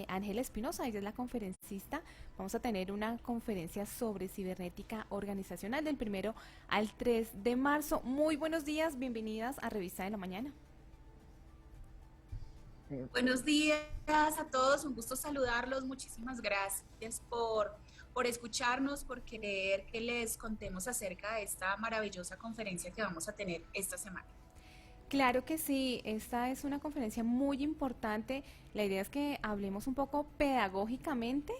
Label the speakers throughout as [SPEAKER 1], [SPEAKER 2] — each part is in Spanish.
[SPEAKER 1] Ángela Espinosa, ella es la conferencista. Vamos a tener una conferencia sobre cibernética organizacional del 1 al 3 de marzo. Muy buenos días, bienvenidas a Revista de la Mañana.
[SPEAKER 2] Buenos días a todos, un gusto saludarlos. Muchísimas gracias por escucharnos, por querer que les contemos acerca de esta maravillosa conferencia que vamos a tener esta semana.
[SPEAKER 1] Claro que sí, esta es una conferencia muy importante. La idea es que hablemos un poco pedagógicamente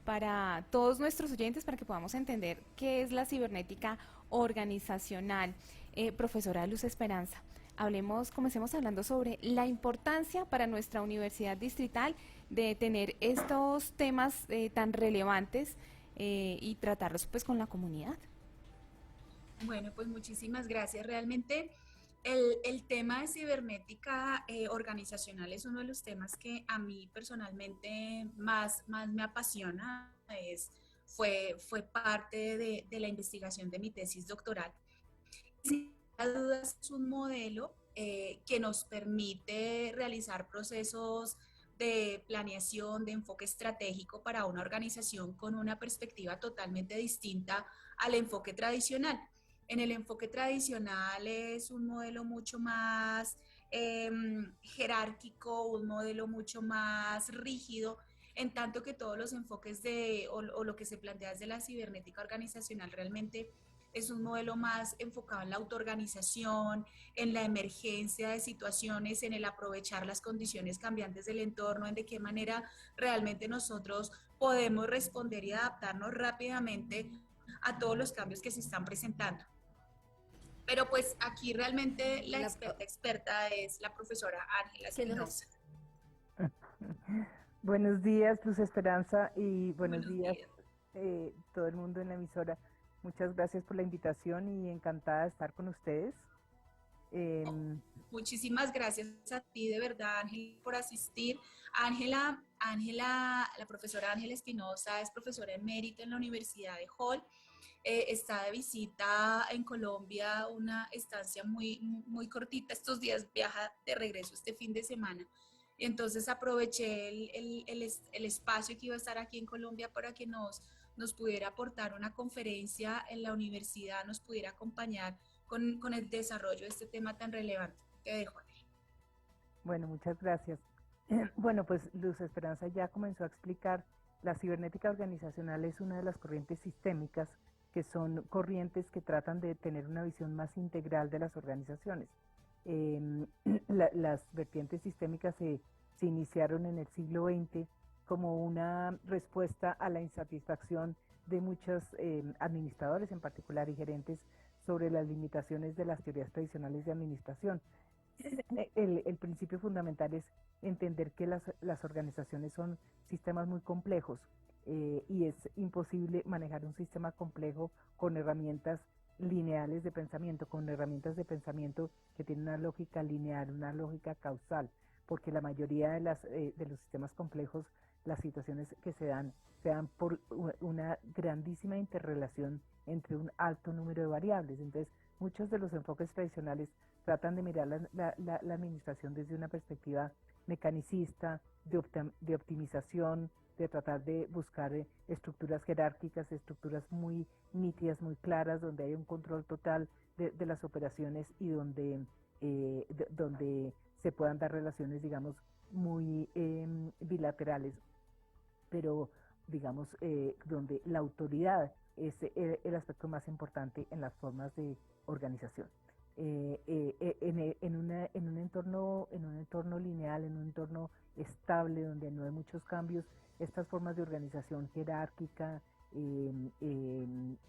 [SPEAKER 1] para todos nuestros oyentes para que podamos entender qué es la cibernética organizacional. Profesora Luz Esperanza, comencemos hablando sobre la importancia para nuestra universidad distrital de tener estos temas tan relevantes y tratarlos pues con la comunidad.
[SPEAKER 2] Bueno, pues muchísimas gracias. Realmente el tema de cibernética organizacional es uno de los temas que a mí personalmente más me apasiona. Fue parte de la investigación de mi tesis doctoral. Sin duda es un modelo que nos permite realizar procesos de planeación, de enfoque estratégico para una organización con una perspectiva totalmente distinta al enfoque tradicional. En el enfoque tradicional es un modelo mucho más jerárquico, un modelo mucho más rígido, en tanto que todos los enfoques o lo que se plantea desde la cibernética organizacional realmente es un modelo más enfocado en la autoorganización, en la emergencia de situaciones, en el aprovechar las condiciones cambiantes del entorno, en de qué manera realmente nosotros podemos responder y adaptarnos rápidamente a todos los cambios que se están presentando. Pero pues aquí realmente la
[SPEAKER 3] La,
[SPEAKER 2] experta es la profesora Ángela
[SPEAKER 3] que nos
[SPEAKER 2] Espinosa.
[SPEAKER 4] Buenos días, Luz Esperanza, y buenos
[SPEAKER 2] Buenos
[SPEAKER 4] días
[SPEAKER 2] días.
[SPEAKER 4] todo el mundo en la emisora. Muchas gracias por la invitación y encantada de estar con ustedes. Em,
[SPEAKER 2] Muchísimas gracias a ti, de verdad, Ángel, por asistir. La profesora Ángela Espinosa es profesora emérita en la Universidad de Hall. Está de visita en Colombia, una estancia muy cortita. Estos días viaja de regreso este fin de semana. Entonces aproveché el espacio que iba a estar aquí en Colombia para que nos pudiera aportar una conferencia en la universidad, nos pudiera acompañar con el desarrollo de este tema tan relevante. Te dejo, Ángel.
[SPEAKER 4] bueno, muchas gracias. Bueno, pues Luz Esperanza ya comenzó a explicar, la cibernética organizacional es una de las corrientes sistémicas que son corrientes que tratan de tener una visión más integral de las organizaciones. Em, las vertientes sistémicas se iniciaron en el siglo XX como una respuesta a la insatisfacción de muchos administradores en particular y gerentes sobre las limitaciones de las teorías tradicionales de administración. El principio fundamental es entender que las organizaciones son sistemas muy complejos y es imposible manejar un sistema complejo con herramientas lineales de pensamiento, con herramientas de pensamiento que tienen una lógica lineal, una lógica causal, porque la mayoría de los sistemas complejos, las situaciones que se dan por una grandísima interrelación entre un alto número de variables. Entonces, muchos de los enfoques tradicionales tratan de mirar la administración desde una perspectiva mecanicista, de optimización, de tratar de buscar estructuras jerárquicas, estructuras muy nítidas, muy claras, donde hay un control total de las operaciones y donde se puedan dar relaciones, digamos, muy bilaterales, pero digamos, donde la autoridad es el aspecto más importante en las formas de organización. En un entorno lineal, en un entorno estable, donde no hay muchos cambios, estas formas de organización jerárquica,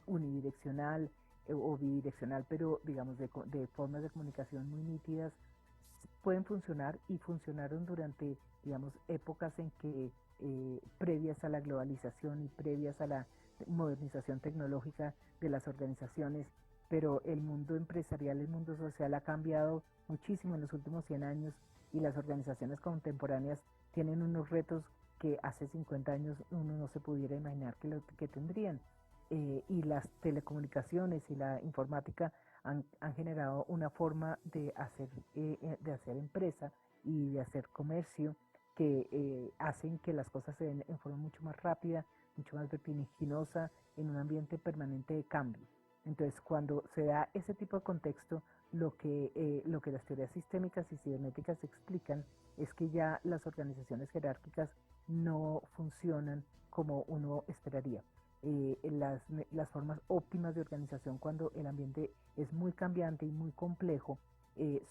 [SPEAKER 4] unidireccional o bidireccional, pero digamos de formas de comunicación muy nítidas, pueden funcionar y funcionaron durante, digamos, épocas en que previas a la globalización y previas a la modernización tecnológica de las organizaciones, pero el mundo empresarial, el mundo social ha cambiado muchísimo en los últimos 100 años y las organizaciones contemporáneas tienen unos retos que hace 50 años uno no se pudiera imaginar que tendrían. Y las telecomunicaciones y la informática han generado una forma de hacer empresa y de hacer comercio que hacen que las cosas se den en forma mucho más rápida, mucho más vertiginosa, en un ambiente permanente de cambio. Entonces, cuando se da ese tipo de contexto, lo que las teorías sistémicas y cibernéticas explican es que ya las organizaciones jerárquicas no funcionan como uno esperaría. Las formas óptimas de organización cuando el ambiente es muy cambiante y muy complejo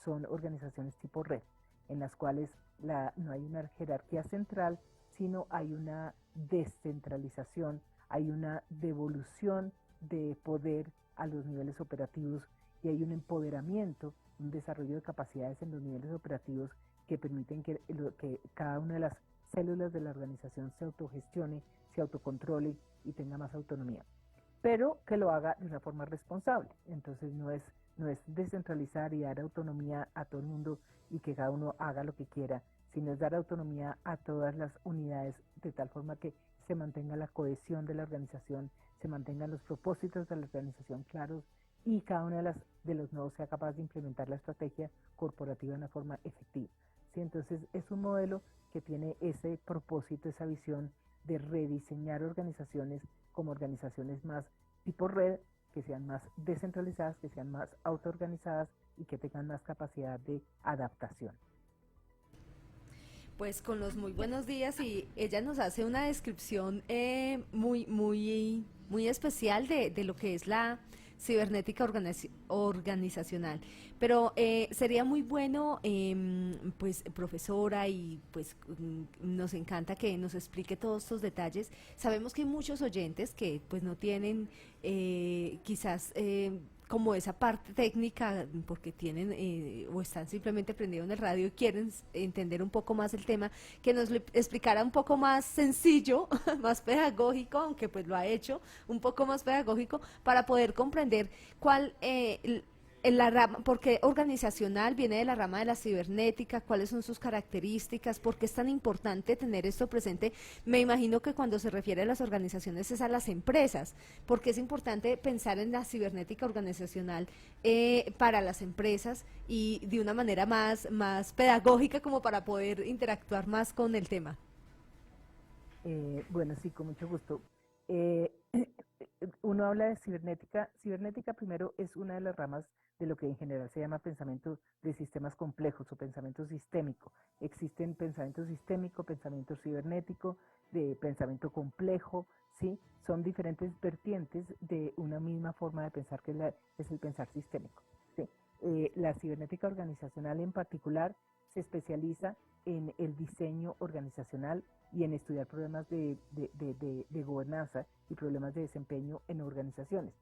[SPEAKER 4] son organizaciones tipo red, en las cuales no hay una jerarquía central, sino hay una descentralización, hay una devolución de poder a los niveles operativos y hay un empoderamiento, un desarrollo de capacidades en los niveles operativos que permiten que cada una de las células de la organización se autogestione, se autocontrole y tenga más autonomía, pero que lo haga de una forma responsable. Entonces no es descentralizar y dar autonomía a todo el mundo y que cada uno haga lo que quiera, sino es dar autonomía a todas las unidades de tal forma que se mantenga la cohesión de la organización, se mantengan los propósitos de la organización claros y cada uno de los nodos sea capaz de implementar la estrategia corporativa de una forma efectiva. ¿Sí? Entonces es un modelo que tiene ese propósito, esa visión de rediseñar organizaciones como organizaciones más tipo red, que sean más descentralizadas, que sean más autoorganizadas y que tengan más capacidad de adaptación.
[SPEAKER 3] Pues con los muy buenos días y ella nos hace una descripción muy especial de lo que es la cibernética organizacional. Pero sería muy bueno, pues profesora, y pues nos encanta que nos explique todos estos detalles. Sabemos que hay muchos oyentes que pues no tienen quizás como esa parte técnica porque tienen o están simplemente prendidos en el radio y quieren entender un poco más el tema, que nos lo explicara un poco más sencillo, más pedagógico, aunque pues lo ha hecho un poco más pedagógico para poder comprender cuál la rama, porque organizacional viene de la rama de la cibernética, cuáles son sus características, por qué es tan importante tener esto presente. Me imagino que cuando se refiere a las organizaciones es a las empresas, porque es importante pensar en la cibernética organizacional para las empresas y de una manera más pedagógica como para poder interactuar más con el tema.
[SPEAKER 4] Bueno, sí, con mucho gusto. Eh, Uno habla de cibernética. Cibernética primero es una de las ramas de lo que en general se llama pensamiento de sistemas complejos o pensamiento sistémico. Existen pensamiento sistémico, pensamiento cibernético, de pensamiento complejo, ¿sí? Son diferentes vertientes de una misma forma de pensar que es el pensar sistémico, ¿sí? La cibernética organizacional en particular se especializa en el diseño organizacional y en estudiar problemas de gobernanza y problemas de desempeño en organizaciones.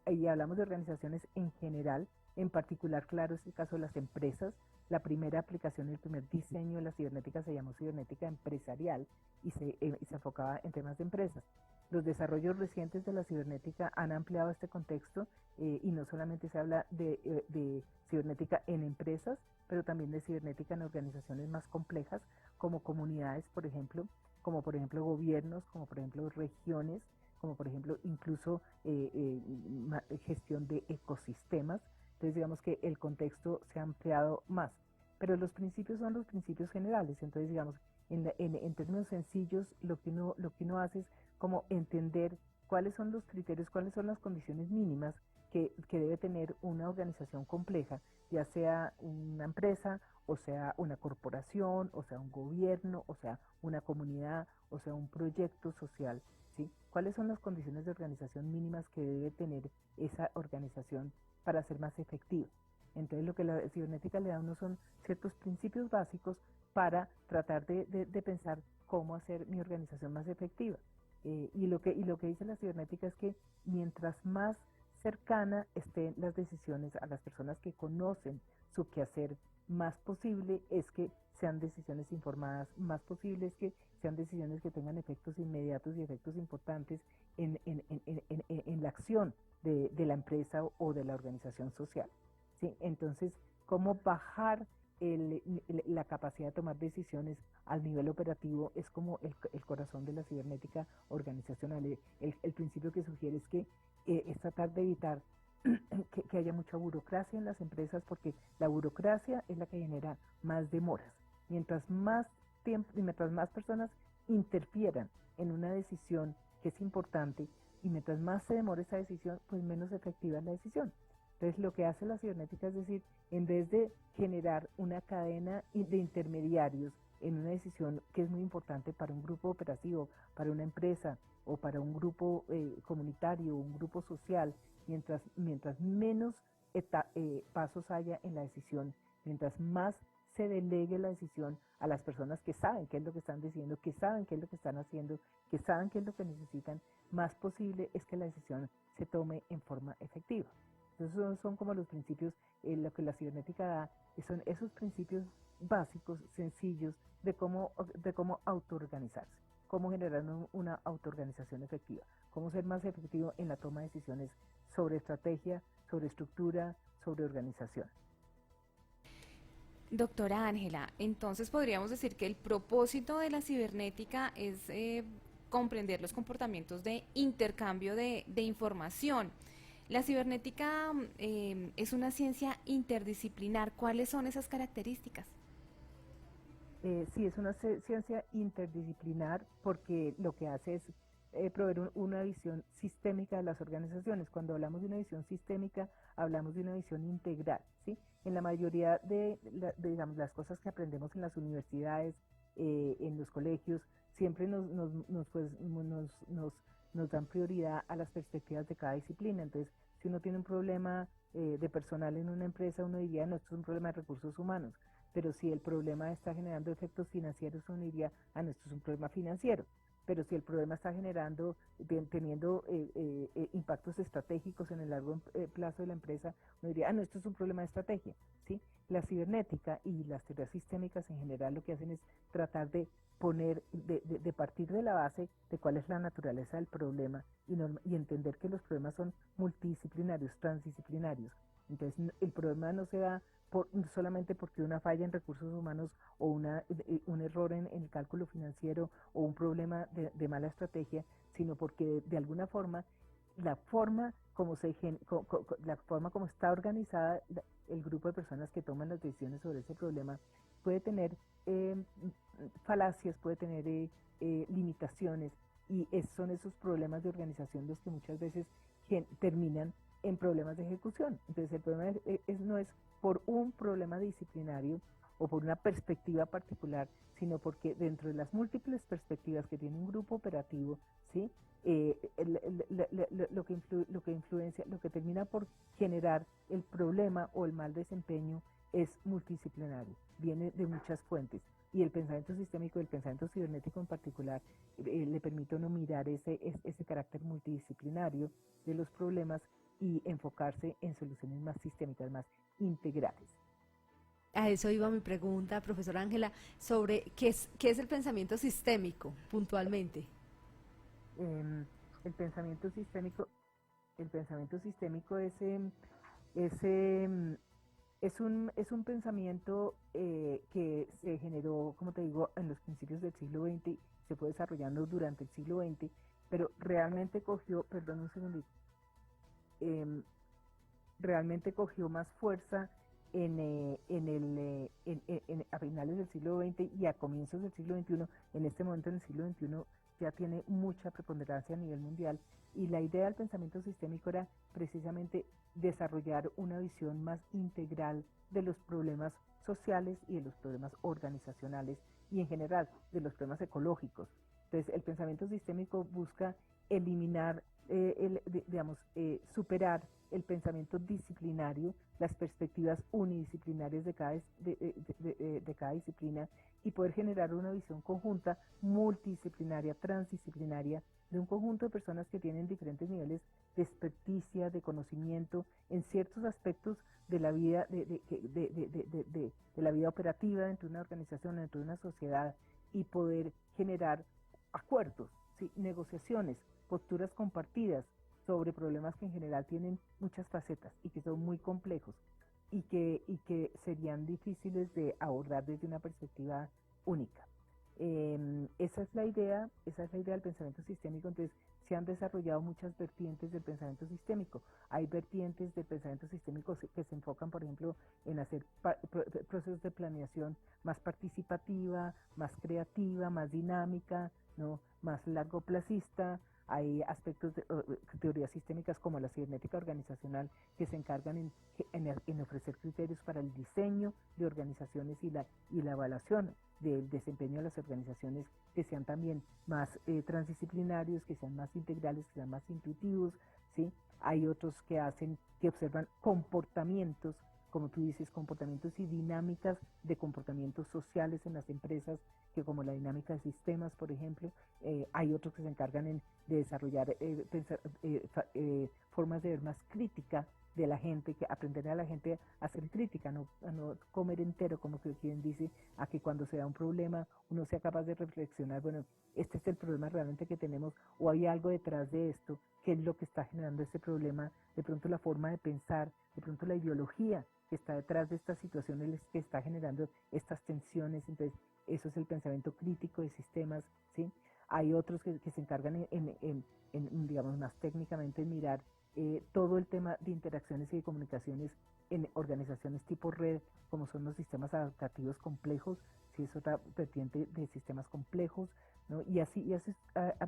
[SPEAKER 4] Y hablamos de organizaciones en general, en particular, claro, es el caso de las empresas. La primera aplicación, el primer diseño de la cibernética se llamó cibernética empresarial y se enfocaba en temas de empresas. Los desarrollos recientes de la cibernética han ampliado este contexto y no solamente se habla de cibernética en empresas, pero también de cibernética en organizaciones más complejas, como comunidades, por ejemplo, como por ejemplo gobiernos, como por ejemplo regiones, como por ejemplo incluso gestión de ecosistemas. Entonces digamos que el contexto se ha ampliado más, pero los principios son los principios generales. Entonces digamos, en términos sencillos, lo que uno hace es como entender cuáles son los criterios, cuáles son las condiciones mínimas que debe tener una organización compleja, ya sea una empresa, o sea una corporación, o sea un gobierno, o sea una comunidad, o sea un proyecto social, ¿sí? ¿Cuáles son las condiciones de organización mínimas que debe tener esa organización para ser más efectiva? Entonces lo que la cibernética le da a uno son ciertos principios básicos para tratar de pensar cómo hacer mi organización más efectiva. Y lo que dice la cibernética es que mientras más cercana estén las decisiones a las personas que conocen su quehacer, más posible es que sean decisiones informadas, más posible es que sean decisiones que tengan efectos inmediatos y efectos importantes en la acción de la empresa o de la organización social, ¿sí? Entonces, ¿cómo bajar la capacidad de tomar decisiones al nivel operativo? Es como el corazón de la cibernética organizacional. El principio que sugiere es que es tratar de evitar que haya mucha burocracia en las empresas, porque la burocracia es la que genera más demoras. Mientras más tiempo y mientras más personas interfieran en una decisión que es importante y mientras más se demore esa decisión, pues menos efectiva es la decisión. Entonces, lo que hace la cibernética es decir, en vez de generar una cadena de intermediarios en una decisión que es muy importante para un grupo operativo, para una empresa o para un grupo comunitario, un grupo social, mientras menos pasos haya en la decisión, mientras más se delegue la decisión a las personas que saben qué es lo que están diciendo, que saben qué es lo que están haciendo, que saben qué es lo que necesitan, más posible es que la decisión se tome en forma efectiva. Entonces son como los principios, lo que la cibernética da, son esos principios básicos, sencillos, de cómo autoorganizarse, cómo generar una autoorganización efectiva, cómo ser más efectivo en la toma de decisiones sobre estrategia, sobre estructura, sobre organización.
[SPEAKER 1] Doctora Ángela, entonces podríamos decir que el propósito de la cibernética es comprender los comportamientos de intercambio de información. La cibernética es una ciencia interdisciplinar. ¿Cuáles son esas características?
[SPEAKER 4] Sí, es una ciencia interdisciplinar porque lo que hace es proveer una visión sistémica de las organizaciones. Cuando hablamos de una visión sistémica, hablamos de una visión integral, ¿sí? En la mayoría digamos, las cosas que aprendemos en las universidades, en los colegios, siempre nos dan prioridad a las perspectivas de cada disciplina. Entonces, si uno tiene un problema de personal en una empresa, uno diría, no, esto es un problema de recursos humanos. Pero si el problema está generando efectos financieros, uno diría, no, esto es un problema financiero. Pero si el problema está teniendo impactos estratégicos en el largo plazo de la empresa, uno diría, no, esto es un problema de estrategia, ¿sí? La cibernética y las teorías sistémicas en general lo que hacen es tratar de partir de la base de cuál es la naturaleza del problema y entender que los problemas son multidisciplinarios, transdisciplinarios. Entonces, el problema no se da solamente porque una falla en recursos humanos o un error en el cálculo financiero o un problema de mala estrategia, sino porque de alguna forma la forma como está organizada el grupo de personas que toman las decisiones sobre ese problema puede tener falacias, puede tener limitaciones, y son esos problemas de organización los que muchas veces terminan en problemas de ejecución. Entonces el problema no es por un problema disciplinario o por una perspectiva particular, sino porque dentro de las múltiples perspectivas que tiene un grupo operativo, ¿sí? Lo que termina por generar el problema o el mal desempeño es multidisciplinario, viene de muchas fuentes. Y el pensamiento sistémico, el pensamiento cibernético en particular, le permite a uno mirar ese carácter multidisciplinario de los problemas y enfocarse en soluciones más sistémicas, más integrales.
[SPEAKER 3] A eso iba mi pregunta, profesora Ángela, sobre qué es el pensamiento sistémico, puntualmente.
[SPEAKER 4] El pensamiento sistémico es un pensamiento que se generó, como te digo, en los principios del siglo XX y se fue desarrollando durante el siglo XX, pero realmente realmente cogió más fuerza a finales del siglo XX y a comienzos del siglo XXI. En este momento, en el siglo XXI, ya tiene mucha preponderancia a nivel mundial, y la idea del pensamiento sistémico era precisamente desarrollar una visión más integral de los problemas sociales y de los problemas organizacionales y en general de los problemas ecológicos. Entonces, el pensamiento sistémico busca eliminar, superar el pensamiento disciplinario, las perspectivas unidisciplinarias de cada disciplina, y poder generar una visión conjunta, multidisciplinaria, transdisciplinaria, de un conjunto de personas que tienen diferentes niveles de experticia, de conocimiento en ciertos aspectos de la vida, de la vida operativa dentro de una organización, dentro de una sociedad, y poder generar acuerdos, ¿sí? Negociaciones, posturas compartidas sobre problemas que en general tienen muchas facetas y que son muy complejos y que serían difíciles de abordar desde una perspectiva única. Esa es la idea del pensamiento sistémico. Entonces, se han desarrollado muchas vertientes del pensamiento sistémico. Hay vertientes del pensamiento sistémico que se enfocan, por ejemplo, en hacer procesos de planeación más participativa, más creativa, más dinámica, ¿no? Más largoplacista. Hay aspectos de teorías sistémicas como la cibernética organizacional que se encargan en ofrecer criterios para el diseño de organizaciones y la evaluación del desempeño de las organizaciones que sean también más transdisciplinarios, que sean más integrales, que sean más intuitivos, ¿sí? Hay otros que observan comportamientos, como tú dices, comportamientos y dinámicas de comportamientos sociales en las empresas, que como la dinámica de sistemas, por ejemplo. Hay otros que se encargan de desarrollar formas de ver más crítica de la gente, que aprender a la gente a ser crítica, a no comer entero, como que quien dice, a que cuando se da un problema uno sea capaz de reflexionar, bueno, este es el problema realmente que tenemos, o hay algo detrás de esto, qué es lo que está generando este problema, de pronto la forma de pensar, de pronto la ideología que está detrás de estas situaciones que está generando estas tensiones. Entonces eso es el pensamiento crítico de sistemas, ¿sí? Hay otros que se encargan digamos, más técnicamente en mirar todo el tema de interacciones y de comunicaciones en organizaciones tipo red, como son los sistemas adaptativos complejos, si es otra vertiente de sistemas complejos, ¿no? Y así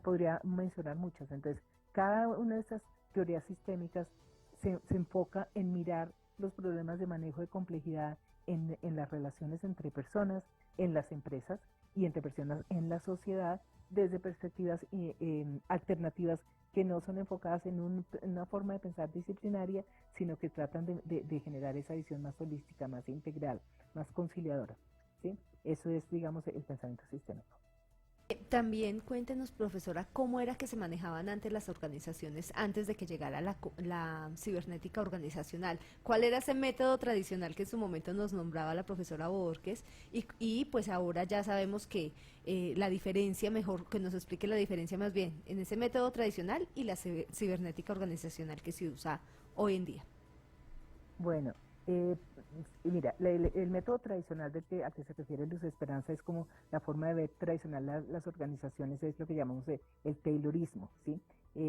[SPEAKER 4] podría mencionar muchas. Entonces, cada una de estas teorías sistémicas se enfoca en mirar los problemas de manejo de complejidad en las relaciones entre personas, en las empresas y entre personas en la sociedad, desde perspectivas alternativas que no son enfocadas en una forma de pensar disciplinaria, sino que tratan de generar esa visión más holística, más integral, más conciliadora, ¿sí? Eso es, digamos, el pensamiento sistémico.
[SPEAKER 3] También cuéntenos, profesora, cómo era que se manejaban antes las organizaciones antes de que llegara la cibernética organizacional. ¿Cuál era ese método tradicional que en su momento nos nombraba la profesora Borges? Y pues ahora ya sabemos que la diferencia, mejor que nos explique la diferencia más bien en ese método tradicional y la cibernética organizacional que se usa hoy en día.
[SPEAKER 4] Bueno, mira, el método tradicional a que se refiere Luz Esperanza es como la forma de ver tradicional las organizaciones, es lo que llamamos el Taylorismo, ¿sí?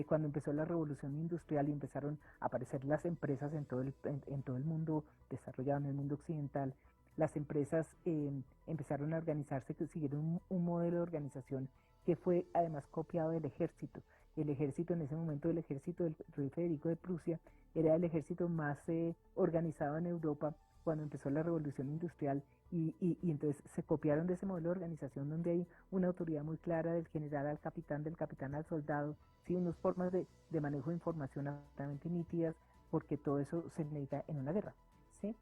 [SPEAKER 4] Cuando empezó la revolución industrial y empezaron a aparecer las empresas en todo el mundo desarrollado, en el mundo occidental, las empresas empezaron a organizarse, que siguieron un modelo de organización que fue además copiado del ejército. El ejército en ese momento, el ejército del rey Federico de Prusia, era el ejército más organizado en Europa cuando empezó la revolución industrial y entonces se copiaron de ese modelo de organización donde hay una autoridad muy clara del general al capitán, del capitán al soldado, ¿sí? Unas formas de manejo de información absolutamente nítidas, porque todo eso se necesita en una guerra, ¿sí?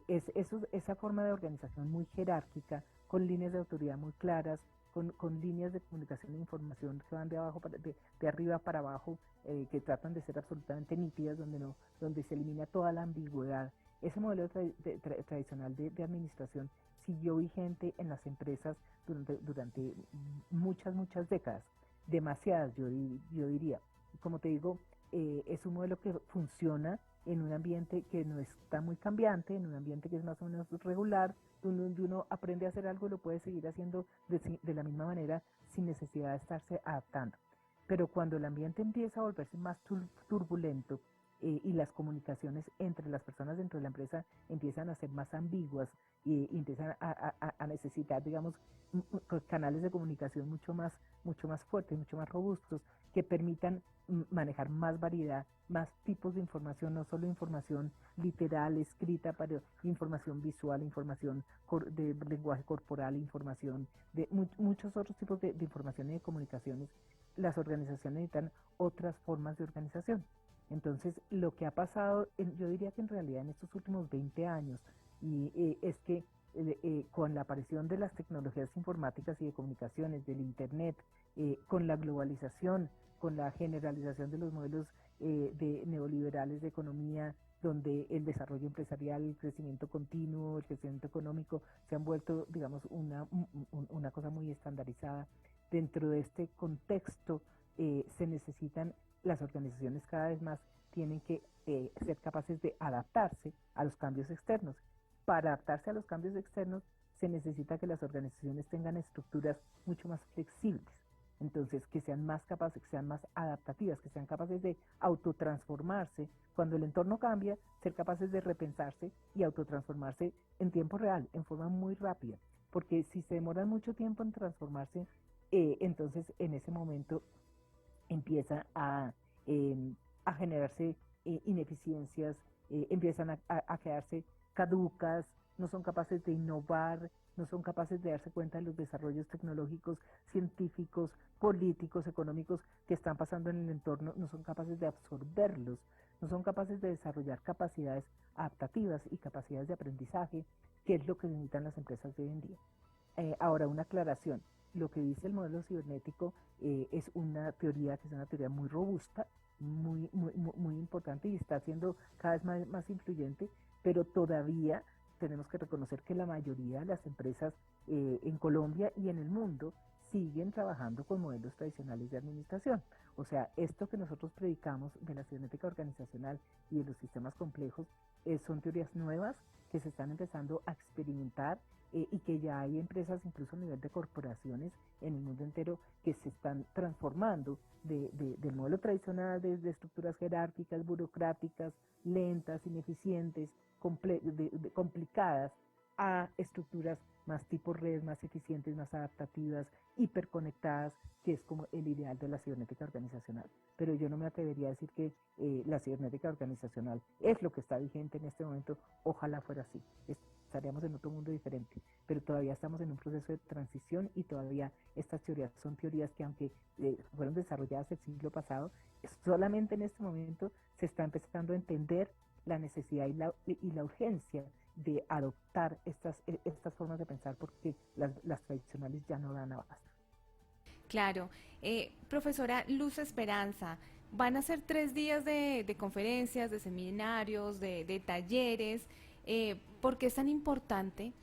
[SPEAKER 4] Esa forma de organización muy jerárquica, con líneas de autoridad muy claras, con líneas de comunicación e información que van de arriba para abajo, que tratan de ser absolutamente nítidas, donde se elimina toda la ambigüedad. Ese modelo tradicional de administración siguió vigente en las empresas durante muchas décadas, demasiadas yo diría. Como te digo, es un modelo que funciona en un ambiente que no está muy cambiante, en un ambiente que es más o menos regular, donde uno aprende a hacer algo y lo puede seguir haciendo de la misma manera sin necesidad de estarse adaptando. Pero cuando el ambiente empieza a volverse más turbulento y las comunicaciones entre las personas dentro de la empresa empiezan a ser más ambiguas y empiezan a necesitar, digamos, canales de comunicación mucho más fuertes, mucho más robustos, que permitan manejar más variedad, más tipos de información, no solo información literal, escrita, pero información visual, información de lenguaje corporal, información de muchos otros tipos de información y de comunicaciones. Las organizaciones necesitan otras formas de organización. Entonces, lo que ha pasado, yo diría que en realidad en estos últimos 20 años, es que con la aparición de las tecnologías informáticas y de comunicaciones, del Internet, con la globalización, con la generalización de los modelos de neoliberales de economía, donde el desarrollo empresarial, el crecimiento continuo, el crecimiento económico se han vuelto, digamos, una cosa muy estandarizada. Dentro de este contexto se necesitan, las organizaciones cada vez más tienen que ser capaces de adaptarse a los cambios externos. Para adaptarse a los cambios externos se necesita que las organizaciones tengan estructuras mucho más flexibles. Entonces, que sean más capaces, que sean más adaptativas, que sean capaces de autotransformarse. Cuando el entorno cambia, ser capaces de repensarse y autotransformarse en tiempo real, en forma muy rápida. Porque si se demoran mucho tiempo en transformarse, entonces en ese momento empieza a generarse ineficiencias, empiezan a quedarse caducas, no son capaces de innovar, no son capaces de darse cuenta de los desarrollos tecnológicos, científicos, políticos, económicos que están pasando en el entorno, no son capaces de absorberlos, no son capaces de desarrollar capacidades adaptativas y capacidades de aprendizaje, que es lo que necesitan las empresas de hoy en día. Ahora, una aclaración. Lo que dice el modelo cibernético es una teoría que es una teoría muy robusta, muy importante y está siendo cada vez más influyente, pero todavía tenemos que reconocer que la mayoría de las empresas en Colombia y en el mundo siguen trabajando con modelos tradicionales de administración. O sea, esto que nosotros predicamos de la cibernética organizacional y de los sistemas complejos son teorías nuevas que se están empezando a experimentar y que ya hay empresas, incluso a nivel de corporaciones en el mundo entero, que se están transformando del modelo tradicional de estructuras jerárquicas, burocráticas, lentas, ineficientes, complicadas, a estructuras más tipo red, más eficientes, más adaptativas, hiperconectadas, que es como el ideal de la cibernética organizacional. Pero yo no me atrevería a decir que la cibernética organizacional es lo que está vigente en este momento. Ojalá fuera así. Estaríamos en otro mundo diferente, pero todavía estamos en un proceso de transición y todavía estas teorías son teorías que aunque fueron desarrolladas el siglo pasado, solamente en este momento se está empezando a entender la necesidad y la urgencia de adoptar estas formas de pensar porque las tradicionales ya no dan abasto.
[SPEAKER 1] Claro. Profesora Luz Esperanza, van a ser 3 días de conferencias, de seminarios, de talleres. ¿Por qué es tan importante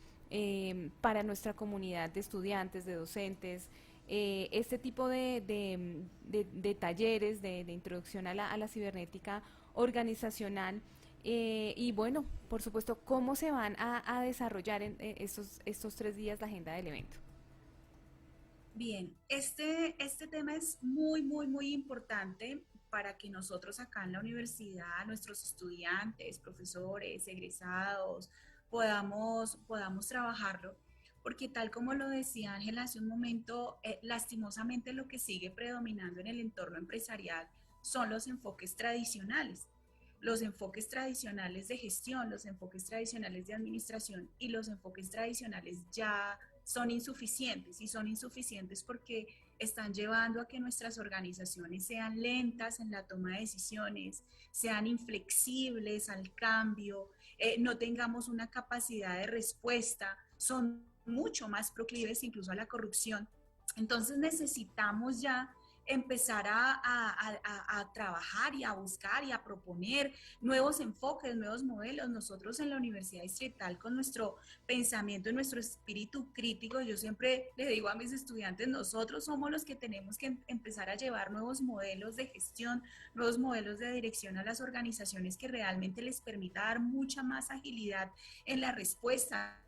[SPEAKER 1] para nuestra comunidad de estudiantes, de docentes, este tipo de talleres, de introducción a la cibernética organizacional? Y bueno, por supuesto, ¿cómo se van a desarrollar en estos 3 días la agenda del evento?
[SPEAKER 2] Bien, este tema es muy importante para que nosotros acá en la universidad, nuestros estudiantes, profesores, egresados, podamos trabajarlo, porque tal como lo decía Ángela hace un momento, lastimosamente lo que sigue predominando en el entorno empresarial son los enfoques tradicionales de gestión, los enfoques tradicionales de administración y los enfoques tradicionales ya son insuficientes y son insuficientes porque están llevando a que nuestras organizaciones sean lentas en la toma de decisiones, sean inflexibles al cambio, no tengamos una capacidad de respuesta, son mucho más proclives incluso a la corrupción. Entonces necesitamos ya empezar a trabajar y a buscar y a proponer nuevos enfoques, nuevos modelos. Nosotros en la Universidad Distrital, con nuestro pensamiento y nuestro espíritu crítico, yo siempre le digo a mis estudiantes, nosotros somos los que tenemos que empezar a llevar nuevos modelos de gestión, nuevos modelos de dirección a las organizaciones que realmente les permita dar mucha más agilidad en la respuesta,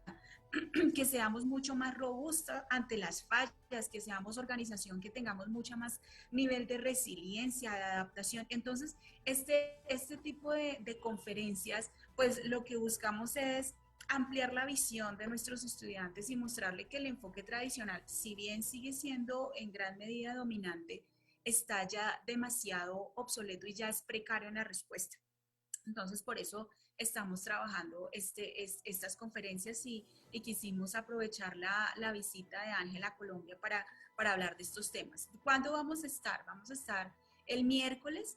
[SPEAKER 2] que seamos mucho más robustos ante las fallas, que seamos organización, que tengamos mucha más nivel de resiliencia, de adaptación. Entonces, este tipo de conferencias, pues lo que buscamos es ampliar la visión de nuestros estudiantes y mostrarle que el enfoque tradicional, si bien sigue siendo en gran medida dominante, está ya demasiado obsoleto y ya es precario en la respuesta. Entonces, por eso estamos trabajando estas conferencias y quisimos aprovechar la visita de Ángela a Colombia para hablar de estos temas. ¿Cuándo vamos a estar? Vamos a estar el miércoles.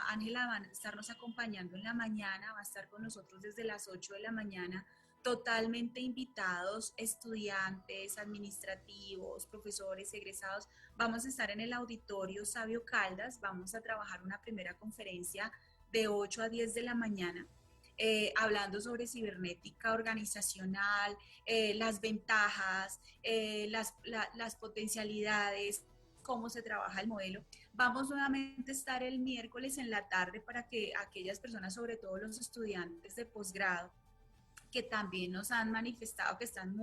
[SPEAKER 2] Ángela va a estarnos acompañando en la mañana, va a estar con nosotros desde las 8 de la mañana, totalmente invitados, estudiantes, administrativos, profesores, egresados. Vamos a estar en el auditorio Sabio Caldas, vamos a trabajar una primera conferencia de 8 a 10 de la mañana, hablando sobre cibernética organizacional, las ventajas, las potencialidades, cómo se trabaja el modelo. Vamos nuevamente a estar el miércoles en la tarde para que aquellas personas, sobre todo los estudiantes de posgrado, que también nos han manifestado que están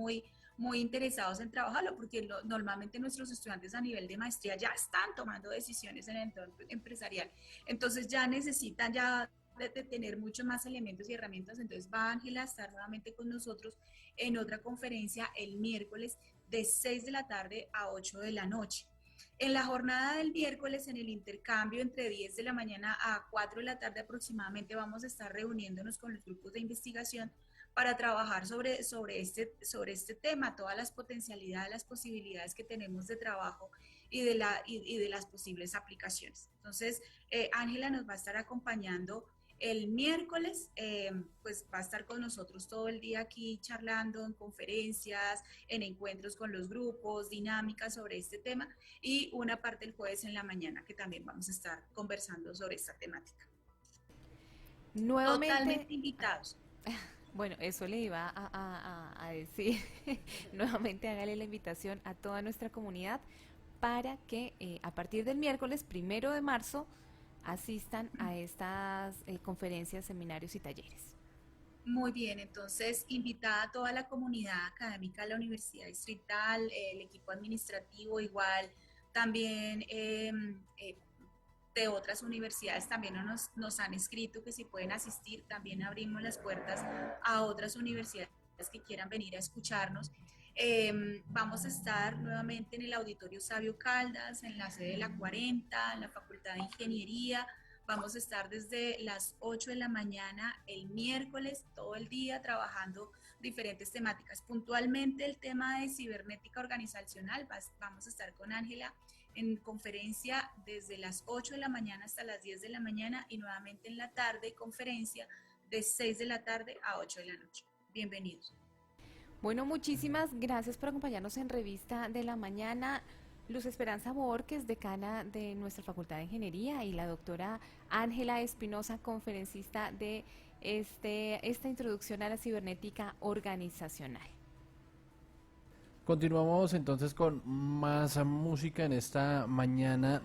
[SPEAKER 2] muy interesados en trabajarlo, porque normalmente nuestros estudiantes a nivel de maestría ya están tomando decisiones en el entorno empresarial, entonces ya necesitan ya de tener muchos más elementos y herramientas. Entonces va Ángela a estar nuevamente con nosotros en otra conferencia el miércoles de 6 de la tarde a 8 de la noche. En la jornada del miércoles, en el intercambio entre 10 de la mañana a 4 de la tarde aproximadamente, vamos a estar reuniéndonos con los grupos de investigación para trabajar sobre este tema, todas las potencialidades, las posibilidades que tenemos de trabajo y de las posibles aplicaciones. Entonces, Ángela nos va a estar acompañando el miércoles, pues va a estar con nosotros todo el día aquí charlando en conferencias, en encuentros con los grupos, dinámicas sobre este tema, y una parte el jueves en la mañana que también vamos a estar conversando sobre esta temática.
[SPEAKER 1] Nuevamente,
[SPEAKER 2] Totalmente invitados.
[SPEAKER 1] bueno, eso le iba a decir. Nuevamente hágale la invitación a toda nuestra comunidad para que a partir del miércoles 1 de marzo asistan a estas conferencias, seminarios y talleres.
[SPEAKER 2] Muy bien, entonces invitada a toda la comunidad académica de la Universidad Distrital, el equipo administrativo igual, también de otras universidades también nos han escrito que si pueden asistir, también abrimos las puertas a otras universidades que quieran venir a escucharnos. Vamos a estar nuevamente en el Auditorio Sabio Caldas, en la sede de la 40, en la Facultad de Ingeniería. Vamos a estar desde las 8 de la mañana el miércoles, todo el día, trabajando diferentes temáticas. Puntualmente el tema de cibernética organizacional, vamos a estar con Ángela en conferencia desde las 8 de la mañana hasta las 10 de la mañana y nuevamente en la tarde conferencia de 6 de la tarde a 8 de la noche. Bienvenidos.
[SPEAKER 1] Bueno, muchísimas gracias por acompañarnos en Revista de la Mañana. Luz Esperanza Borges, decana de nuestra Facultad de Ingeniería, y la doctora Ángela Espinosa, conferencista de esta introducción a la cibernética organizacional.
[SPEAKER 5] Continuamos entonces con más música en esta mañana